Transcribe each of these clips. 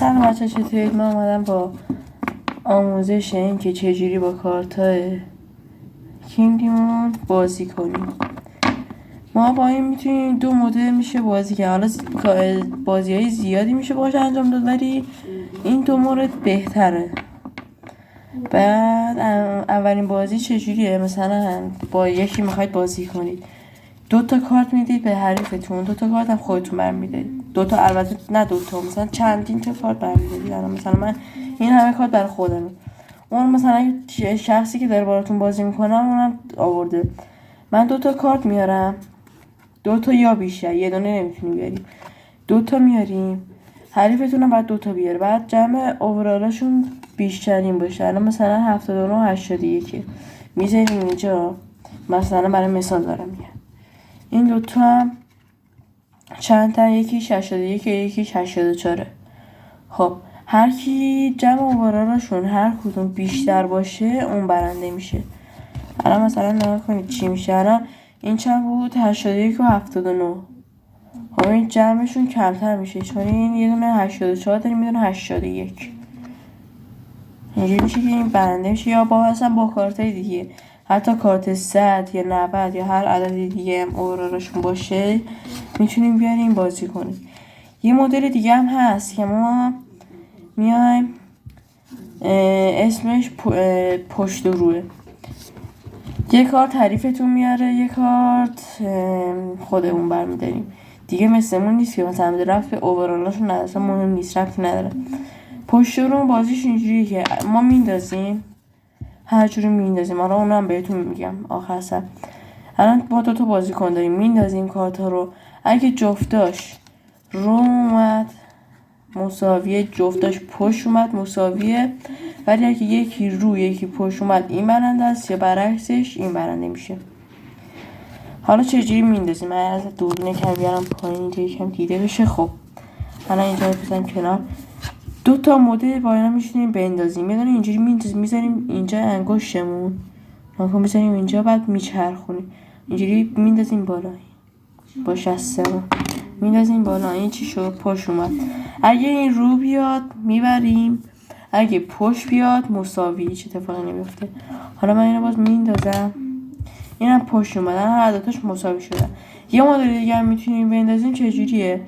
سلام بچه، چطورید؟ من اومدم با آموزش این که چجوری با کارتای کینگمون بازی کنیم. ما با این میتونیم دو مدل میشه بازی کرد. حالا بازی های زیادی میشه باشه انجام داد، ولی این دو مورد بهتره. بعد اولین بازی چجوریه؟ مثلا با یکی میخواید بازی کنید، 2 تا کارت میدید به حریفتون، 2 تا کارت هم خودتون برمیدارید. 2 تا، البته نه 2 تا، مثلا چندین تا کارت برمیدارید. مثلا من این همه کارت برای خودمه. اون مثلا شخصی که داره براتون بازی میکنه اونم آورده. من 2 تا کارت میارم، 2 تا یا بیشتر، یه دونه نمیتونیم بیاریم، 2 تا میاریم. حریفتون هم بعد 2 تا بیاره. بعد جمع اوورالشون بیشترین باشه. الان مثلا 79 و 81 میذاریم اینجا. مثلا برای مثال دارم میگم این 2 تا هم چند تا، یکی 61 یکی 84. خب هر کی جمع اوورالشون هر کدوم بیشتر باشه اون برنده میشه. الان مثلا نگاه کنید چی میشه. الان این چند بود؟ 81 و 79. خب این جمعشون کمتر میشه چون این یه دونه 84 داریم، یه دونه 81. اینجوری میشه که این برنده میشه. یا با اصلا با کارتای دیگه، حتی کارت 100 یا 90 یا هر عدد دیگه هم اوورالشون باشه میتونیم بیاریم بازی کنیم. یه مدل دیگه هم هست که ما میایم اسمش پشت و روه. یه کارت حریفتون میاره، یه کارت خودمون برمیداریم. دیگه مثلمون نیست که مثلا رفت به اوورالشون نداره، اصلا مهم نیست، رفتی نداره. پشت و رو بازیش اینجوریه که ما میندازیم، هر جوری میندازیم. حالا اونم بهتون میگم آخر سر. الان با 2 تا بازیکن داریم، میندازیم کارت ها رو. اگه جفتاش رو اومد مساویه، جفتاش پشت اومد مساویه. ولی اگه یکی رو یکی پشت اومد این برنده است، یا برعکسش این برنده میشه. حالا چجوری میندازیم؟ من از دوربین کم بیارم پایین اینجا یکم دیده بشه. خب الان اینجا بزنم کنار. 2 تا مدل با اینا میشونیم بندازیم. یه دونه اینجوری میذاریم اینجا انگشتمون، ناکن میذاریم اینجا، بعد میچرخونیم اینجوری میندازیم بالا با شستمون میندازیم بالا. این چی شد؟ پشت اومد. اگه این رو بیاد میبریم، اگه پشت بیاد مساوی، هیچ اتفاقی نمیفته. حالا من اینو باز میندازم، اینم پشت اومدن، هر دوتاش مساوی شدن. یه مدل دیگه هم میتونیم بندازیم. چجوریه؟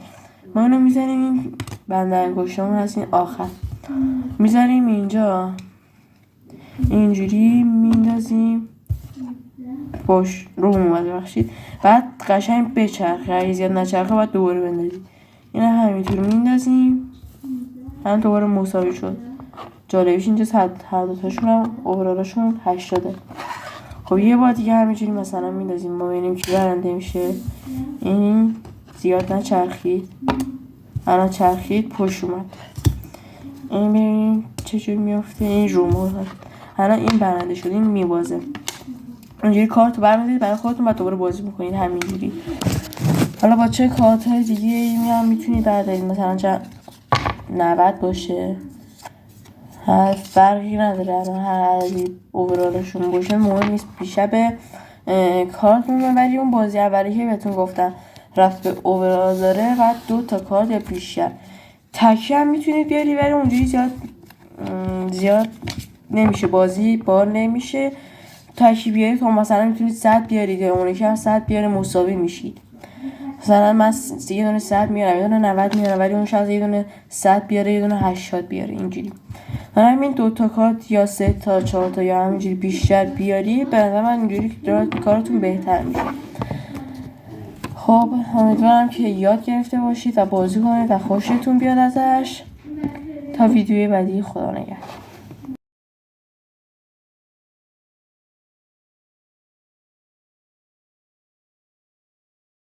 ما اینو میزنیم این بند انگشتمون هست، این آخر میذاریم اینجا، اینجوری میندازیم پشت رو اومد بخشید. بعد قشنگ بچرخه، اگه زیاد نچرخه باید دوباره بندازیم. این همینطور میندازیم، هم دوباره مساوی شد. جالبیش اینجا هر دوتاشون هم اوورالشون 80. خب یه بار دیگه همینجوری مثلا میندازیم، ما ببینیم کی برنده میشه. این زیاد نچرخید، الان چرخید پشت اومد. این ببینیم چجوری میفته. این رو اومد، الان این برنده شد، این میبازه. اینجوری کارت برمیدارید برای خودتون، بعد دوباره بازی میکنید همینجوری. حالا با چه کارت های دیگه این هم میتونید بردارید، مثلا 90 باشه، هر فرقی نداره. الان هر عددی اوورالشون باشه مهم نیست، بیشتر به کارت میمونه. ولی اون بازی اولی که بهتون گفتم رفت به اوورال داره، بعد 2 تا کارت یا بیشتر. تکیه هم میتونید بیاری، ولی اونجوری زیاد نمیشه، بازی بار نمیشه. تکی بیارید خب مثلا میتونید 100 بیارید یا اون یکی هم 100 بیاره، مساوی میشید. مثلا من یه دونه 100 میارم، یه دونه 90 میارم، ولی اون شخص یه دونه 100 بیاره، یه دونه 80 بیاره. اینجوری همین 2 تا کارت یا 3 تا 4 تا یا همینجوری بیشتر بیاری، به نظر من اینجوری کارتون بهتر میشه. خب امیدوارم که یاد گرفته باشید و بازی کنید و خوشتون بیاد ازش. تا ویدیوی بعدی، خدا نگهدار.